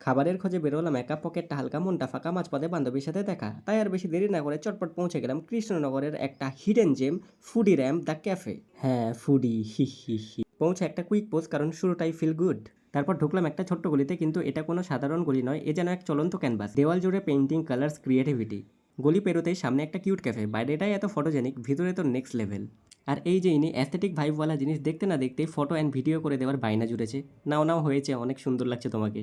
খাবারের খোঁজে বেরোলাম একা, পকেটটা হালকা, মনটা ফাঁকা, মাঝপথে বান্ধবীর সাথে দেখা। তাই আর বেশি দেরি না করে চটপট পৌঁছে গেলাম কৃষ্ণনগরের একটা hidden gem, foodie Ramp the Cafe. হ্যাঁ, ফুডি, হি হি হি। পৌঁছে একটা কুইক পোস্ট, কারণ শুরুটাই ফিল গুড। তারপর ঢুকলাম একটা ছোট্ট গলিতে, কিন্তু এটা কোনো সাধারণ গলি নয়, এ যেন এক চলন্ত ক্যানভাস। দেওয়াল জুড়ে পেন্টিং, কালার্স, ক্রিয়েটিভিটি। গলি পেরোতেই সামনে একটা কিউট ক্যাফে, বাইরেটাই এত ফটোজেনিক, ভিতরে তো নেক্সট লেভেল। আর এই যে ইনি অ্যাস্থেটিক ভাইবওয়ালা জিনিস দেখতে না দেখতেই ফটো অ্যান্ড ভিডিও করে দেওয়ার বায়না জুড়েছে। নাও নাও হয়েছে, অনেক সুন্দর লাগছে তোমাকে।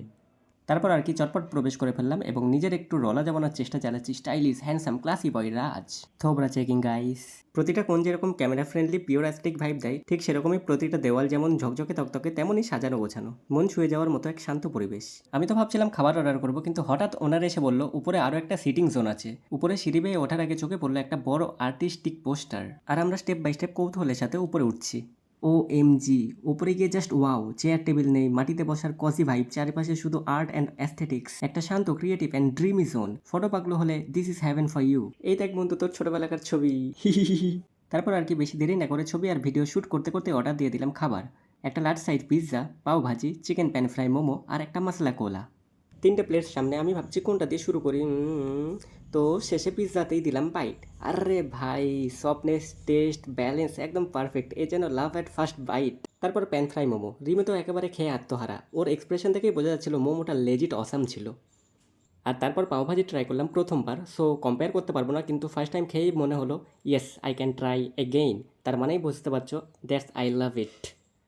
তারপর আর কি চটপট প্রবেশ করে ফেললাম এবং নিজের একটু রলা জমানোর চেষ্টা চালাচ্ছি। স্টাইলিশ, হ্যান্ডসাম, ক্লাসি বয় রাজ। থোবরা চেকিং গাইস। প্রতিটা কোণ যেরকম camera friendly pure aesthetic vibe দেয়, ঠিক সেরকমই প্রতিটা দেওয়াল যেমন ঝকঝকে তকতকে, তেমনই সাজানো গোছানো, মন ছুঁয়ে যাওয়ার মতো এক শান্ত পরিবেশ। আমি তো ভাবছিলাম খাবার অর্ডার করবো, কিন্তু হঠাৎ ওনার এসে বলল উপরে আরও একটা সিটিং জোন আছে। উপরে সিঁড়ি বেয়ে ওঠার আগে চোখে পড়লো একটা বড় আর্টিস্টিক পোস্টার, আর আমরা স্টেপ বাই স্টেপ কৌতূহলের সাথে উপরে উঠছি। ও এম জি, উপরে গিয়ে জাস্ট ওয়াও, চেয়ার টেবিল নেই, মাটিতে বসার কজি ভাইব, চারিপাশে শুধু আর্ট অ্যান্ড অ্যাস্থেটিক্স, একটা শান্ত, creative and dreamy zone. Photo পাগলো হলে this is heaven for you. এই দেখ বন্ধু তোর ছোটবেলাকার ছবি। তারপর আর কি বেশি দেরি না করে ছবি আর ভিডিও শ্যুট করতে করতে অর্ডার দিয়ে দিলাম খাবার। একটা লার্জ সাইজ পিৎজা, পাও ভাজি, চিকেন প্যান ফ্রাই, মোমো আর একটা মশলা কোলা। 3টে প্লেট সামনে, আমি ভাবছি কোনটা দিয়ে শুরু করি। তো শেষে পিৎজাতেই দিলাম বাইট। আরে ভাই, সফটনেস, টেস্ট, ব্যালেন্স একদম পারফেক্ট, এ যেন লাভ অ্যাট ফার্স্ট বাইট। তারপর প্যান ফ্রাই মোমো, রিমি তো একেবারে খেয়ে আত্মহারা, ওর এক্সপ্রেশন থেকেই বোঝা যাচ্ছিল মোমোটা লেজিট অসাম ছিল। আর তারপর পাওভাজি ট্রাই করলাম প্রথমবার, সো কম্পেয়ার করতে পারবো না, কিন্তু ফার্স্ট টাইম খেয়েই মনে হলো yes I can try again. তার মানেই বুঝতে পারছো, দ্যাটস আই লাভ ইট।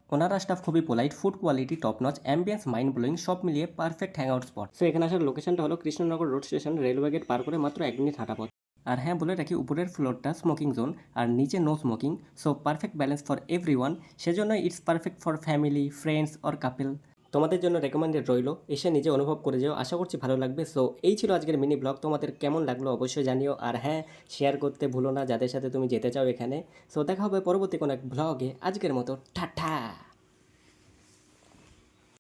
ওনারা স্টাফ খুবই polite, food quality top notch, ambience mind blowing, সব মিলিয়ে perfect hang out spot. So এখানে আসার লোকেশনটা হলো Krishnanagar road station, railway gate পার করে মাত্র 1 মিনিট হাঁটা পথ। আর হ্যাঁ বলে রাখি, উপরের ফ্লোরটা স্মোকিং জোন আর নিচে no smoking, so perfect balance for everyone. সেজন্য it's perfect for family, friends or couple. তোমাদের জন্য রেকমেন্ডেড রইলো, এসে নিজে অনুভব করে যেও, আশা করছি ভালো লাগবে। সো এই ছিল আজকের মিনি ব্লগ, তোমাদের কেমন লাগলো অবশ্যই জানিও। আর হ্যাঁ, শেয়ার করতে ভুলো না যাদের সাথে তুমি যেতে চাও এখানে। সো দেখা হবে পরবর্তী কোনো এক ব্লগে, আজকের মতো টাটা।